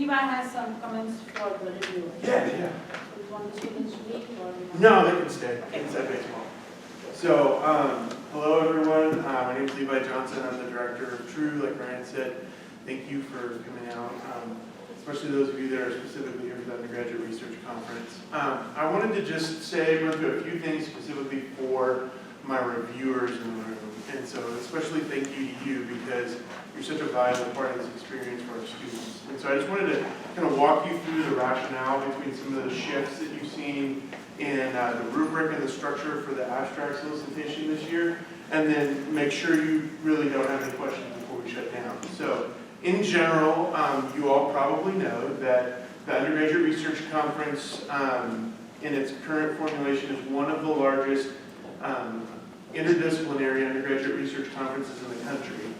Levi has some comments for the review. Yeah. Do you want the students to leave or? No, they can stay inside baseball. So, hello everyone. My name is Levi Johnson. I'm the director of TRUE, like Ryan said. Thank you for coming out, especially those of you that are specifically here for the undergraduate research conference. I wanted to just run through a few things specifically for my reviewers in the room. And so especially thank you to you because you're such a valuable part of this experience for our students. And so I just wanted to kind of walk you through the rationale between some of the shifts that you've seen in the rubric and the structure for the abstract solicitation this year, and then make sure you really don't have any questions before we shut down. So in general, you all probably know that the Undergraduate Research Conference in its current formulation is one of the largest interdisciplinary undergraduate research conferences in the country.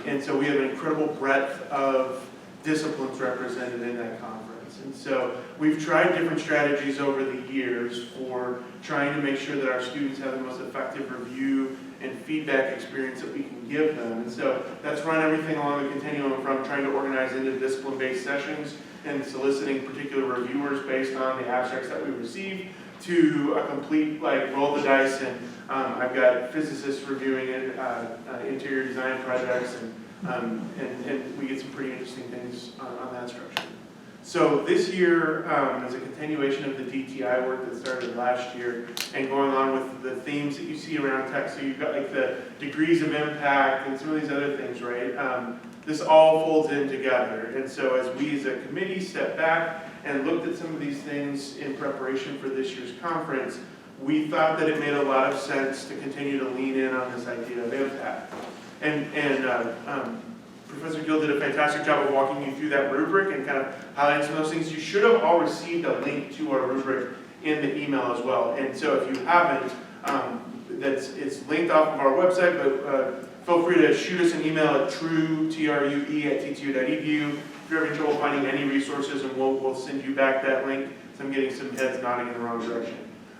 And so we have an incredible breadth of disciplines represented in that conference. And so we've tried different strategies over the years for trying to make sure that our students have the most effective review and feedback experience that we can give them. And so that's run everything along the continuum from trying to organize interdiscipline-based sessions and soliciting particular reviewers based on the abstracts that we receive to a complete roll the dice, and I've got physicists reviewing it, interior design projects, and we get some pretty interesting things on that structure. So this year is a continuation of the DTI work that started last year and going on with the themes that you see around tech. So you've got the degrees of impact and some of these other things, right? This all folds in together. And so as we as a committee stepped back and looked at some of these things in preparation for this year's conference, we thought that it made a lot of sense to continue to lean in on this idea of impact. And Professor Gill did a fantastic job of walking you through that rubric and kind of highlighting some of those things. You should have all received a link to our rubric in the email as well. And so if you haven't, it's linked off of our website, but feel free to shoot us an email at true@ttu.edu if you're having trouble finding any resources, and we'll send you back that link. So I'm getting some heads nodding in the wrong direction.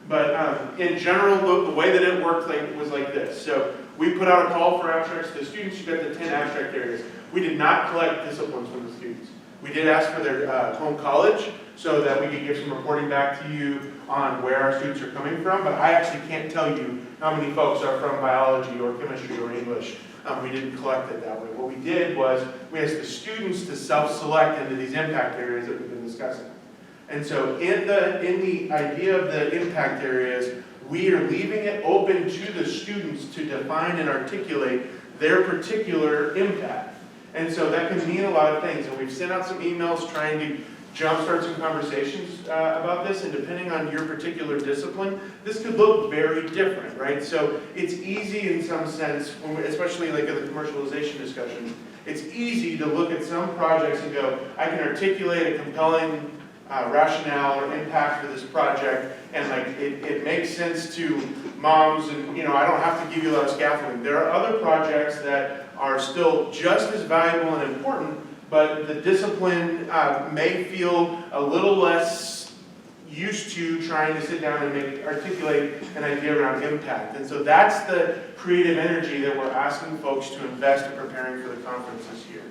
But in general, the way that it worked was like this. So we put out a call for abstracts to the students. You got the 10 abstract areas. We did not collect disciplines from the students. We did ask for their home college so that we could give some reporting back to you on where our students are coming from, but I actually can't tell you how many folks are from biology or chemistry or English. We didn't collect it that way. What we did was we asked the students to self-select into these impact areas that we've been discussing. And so in the idea of the impact areas, we are leaving it open to the students to define and articulate their particular impact. And so that can mean a lot of things. And we've sent out some emails trying to jumpstart some conversations about this. And depending on your particular discipline, this could look very different, right? So it's easy in some sense, especially in the commercialization discussions, it's easy to look at some projects and go, I can articulate a compelling rationale or impact for this project, and it makes sense to moms, and I don't have to give you a lot of scaffolding. There are other projects that are still just as valuable and important, but the discipline may feel a little less used to trying to sit down and articulate an idea around impact. And so that's the creative energy that we're asking folks to invest in preparing for the conference this year.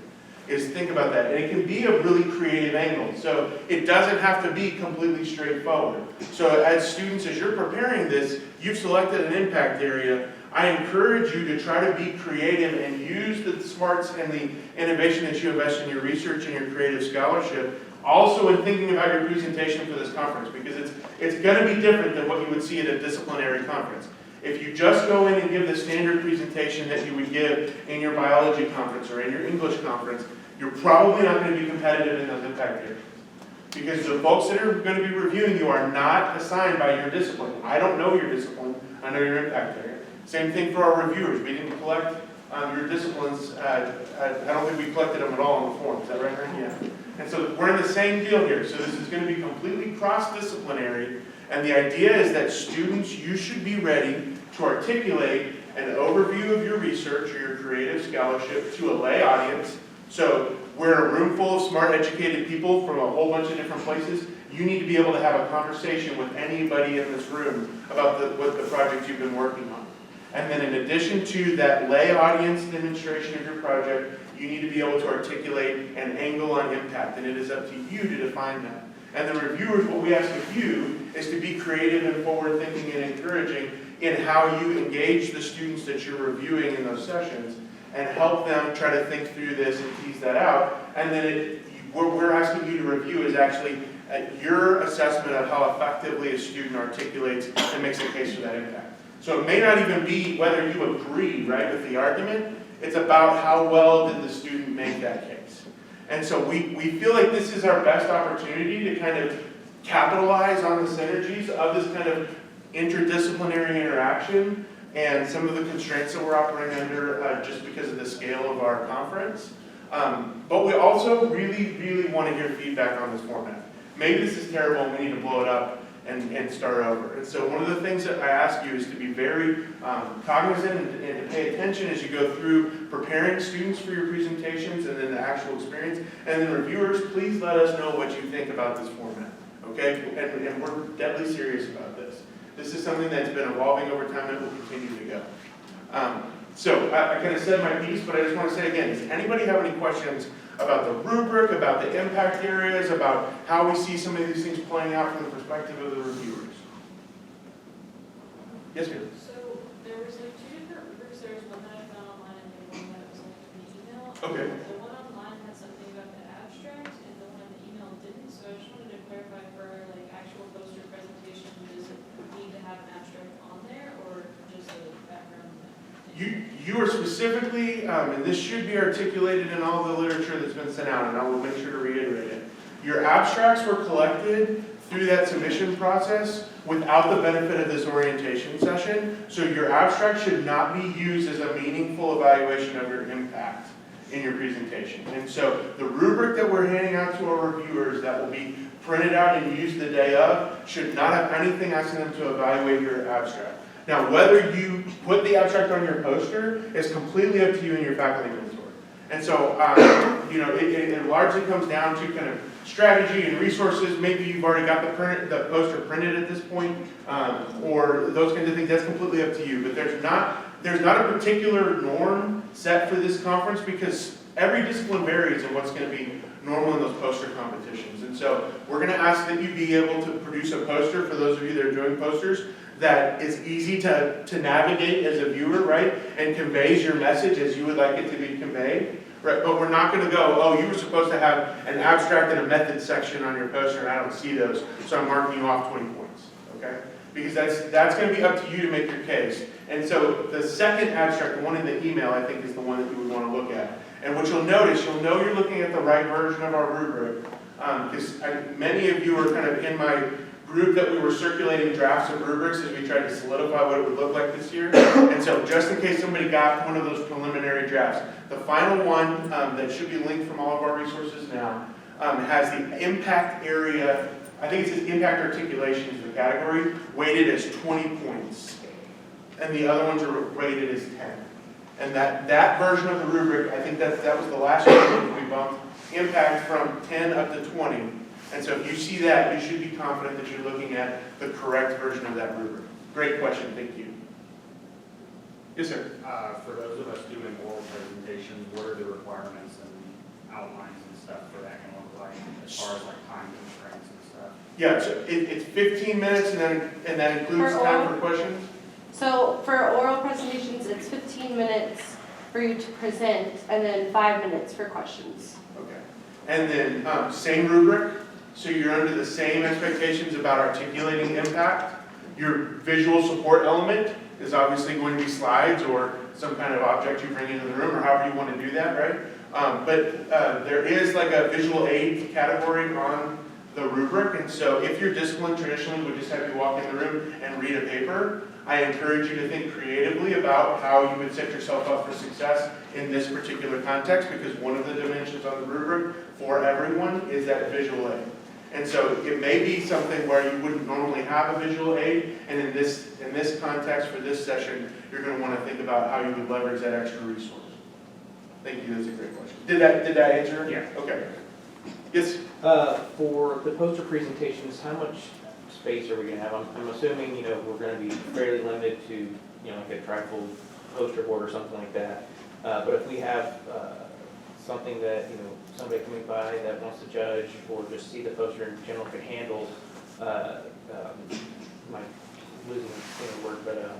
Is think about that. And it can be a really creative angle. So it doesn't have to be completely straightforward. So as students, as you're preparing this, you've selected an impact area. I encourage you to try to be creative and use the smarts and the innovation that you invest in your research and your creative scholarship, also in thinking about your presentation for this conference, because it's going to be different than what you would see at a disciplinary conference. If you just go in and give the standard presentation that you would give in your biology conference or in your English conference, you're probably not going to be competitive in those impact areas. Because the folks that are going to be reviewing you are not assigned by your discipline. I don't know your discipline, I know your impact area. Same thing for our reviewers. We didn't collect your disciplines. I don't think we collected them at all on the form. Is that right, Ryan? Yeah. And so we're in the same deal here. So this is going to be completely cross-disciplinary. And the idea is that students, you should be ready to articulate an overview of your research or your creative scholarship to a lay audience. So we're in a room full of smart, educated people from a whole bunch of different places. You need to be able to have a conversation with anybody in this room about what the project you've been working on. And then in addition to that lay audience demonstration of your project, you need to be able to articulate an angle on impact, and it is up to you to define that. And the reviewers, what we ask of you is to be creative and forward-thinking and encouraging in how you engage the students that you're reviewing in those sessions and help them try to think through this and tease that out. And then what we're asking you to review is actually your assessment of how effectively a student articulates and makes a case for that impact. So it may not even be whether you agree, right, with the argument. It's about how well did the student make that case. And so we feel like this is our best opportunity to kind of capitalize on the synergies of this kind of interdisciplinary interaction and some of the constraints that we're operating under just because of the scale of our conference. But we also really, really want to hear feedback on this format. Maybe this is terrible and we need to blow it up and start over. And so one of the things that I ask you is to be very cognizant and to pay attention as you go through preparing students for your presentations and then the actual experience. And then reviewers, please let us know what you think about this format, okay? And we're deadly serious about this. This is something that's been evolving over time and will continue to go. So I kind of said my piece, but I just want to say again, does anybody have any questions about the rubric, about the impact areas, about how we see some of these things playing out from the perspective of the reviewers? Yes, ma'am. So there was like two different rubrics. There was one that I found online and then one that was like in the email. Okay. The one online had something about the abstract and the one in the email didn't. So I just wanted to clarify for like actual poster presentation, does it need to have an abstract on there or just a background? You are specifically, and this should be articulated in all the literature that's been sent out, and I will make sure to reiterate it. Your abstracts were collected through that submission process without the benefit of this orientation session, so your abstract should not be used as a meaningful evaluation of your impact in your presentation. And so the rubric that we're handing out to our reviewers that will be printed out and used the day of should not have anything asking them to evaluate your abstract. Now, whether you put the abstract on your poster is completely up to you and your faculty mentor. And so, it largely comes down to kind of strategy and resources. Maybe you've already got the poster printed at this point, or those kinds of things. That's completely up to you. But there's not a particular norm set for this conference because every discipline varies in what's going to be normal in those poster competitions. And so we're going to ask that you be able to produce a poster for those of you that are doing posters that is easy to navigate as a viewer, right? And conveys your message as you would like it to be conveyed, right? But we're not going to go, oh, you were supposed to have an abstract and a method section on your poster, and I don't see those, so I'm marking you off 20 points, okay? Because that's going to be up to you to make your case. And so the second abstract, the one in the email, I think is the one that you would want to look at. And what you'll notice, you'll know you're looking at the right version of our rubric, because many of you are kind of in my group that we were circulating drafts of rubrics as we tried to solidify what it would look like this year. And so just in case somebody got one of those preliminary drafts, the final one that should be linked from all of our resources now has the impact area, I think it says impact articulation is the category, weighted as 20 points. And the other ones are weighted as 10. And that version of the rubric, I think that was the last one that we bumped impact from 10 up to 20. And so if you see that, you should be confident that you're looking at the correct version of that rubric. Great question, thank you. Yes, sir. For those of us doing oral presentations, what are the requirements and outlines and stuff for that going to look like as far as like time constraints and stuff? Yeah, so it's 15 minutes and that includes time for questions? So for oral presentations, it's 15 minutes for you to present and then 5 minutes for questions. Okay. And then same rubric, so you're under the same expectations about articulating impact. Your visual support element is obviously going to be slides or some kind of object you bring into the room or however you want to do that, right? But there is like a visual aid category on the rubric, and so if your discipline traditionally would just have you walk in the room and read a paper, I encourage you to think creatively about how you would set yourself up for success in this particular context, because one of the dimensions on the rubric for everyone is that visual aid. And so it may be something where you wouldn't normally have a visual aid, and in this context for this session, you're going to want to think about how you would leverage that extra resource. Thank you, that's a great question. Did that answer? Yeah. Okay. Yes? For the poster presentations, how much space are we gonna have? I'm assuming, we're gonna be fairly limited to, like a trifold poster board or something like that. But if we have, something that, somebody coming by that wants to judge or just see the poster in general can handle, my losing the word, but,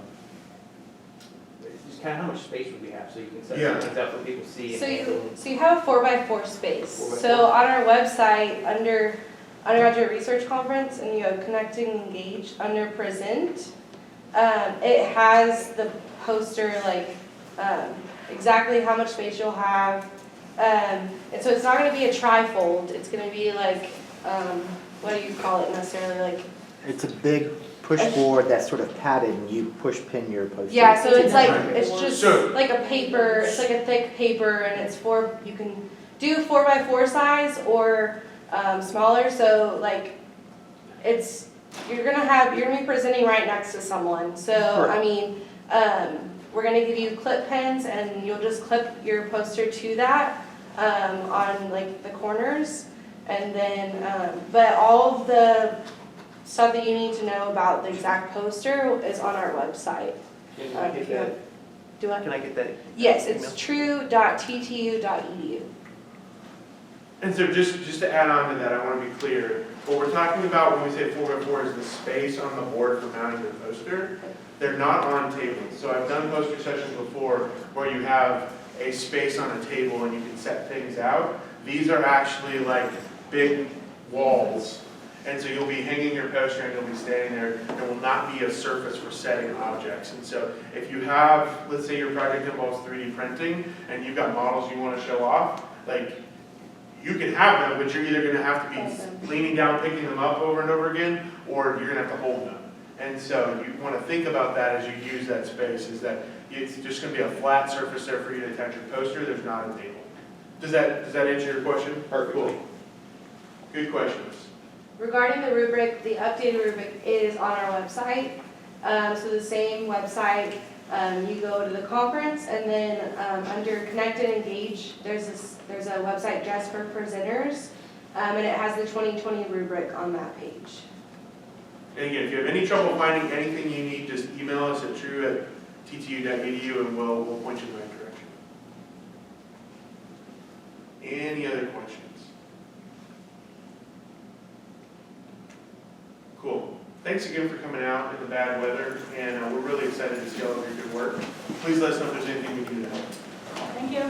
just kind of how much space would we have so you can set Yeah. things up for people to see and So handle? you have a 4x4 space. 4x4. So on our website, under undergraduate research conference, and you have connecting engage under present, it has the poster, like, exactly how much space you'll have. And so it's not gonna be a trifold, it's gonna be like, what do you call it necessarily, like, It's a big push board that's sort of padded and you push pin your poster. yeah, so it's like, it's just So- like a paper, it's like a thick paper, and it's you can do 4x4 size or, smaller, so like, you're gonna be presenting right next to someone, so, I Correct. mean, we're gonna give you clip pens, and you'll just clip your poster to that, on like the corners, and then, but all of the stuff that you need to know about the exact poster is on our website. Can I If get you have- that? Do I? Can I get that? Yes, email? it's true.ttu.edu. And so just to add on to that, I want to be clear, what we're talking about when we say 4x4 is the space on the board for mounting the poster. They're not on tables. So I've done poster sessions before where you have a space on a table and you can set things out. These are actually like big walls. And so you'll be hanging your poster and you'll be standing there. There will not be a surface for setting objects. And so if you have, let's say your project involves 3D printing and you've got models you want to show off, like, you can have them, but you're either gonna have to be leaning down, picking them up over and over again, or you're gonna have to hold them. And so you wanna think about that as you use that space, is that it's just gonna be a flat surface there for you to attach your poster, there's not a table. Does that answer your question? Perfectly. Cool. Good questions. Regarding the rubric, the updated rubric is on our website. So the same website, you go to the conference, and then under Connect and Engage, there's a website just for presenters, and it has the 2020 rubric on that page. And again, if you have any trouble finding anything you need, just email us at true@ttu.edu and we'll point you in the right direction. Any other questions? Cool. Thanks again for coming out in the bad weather, and we're really excited to see all of your good work. Please let us know if there's anything we can do to help. Thank you.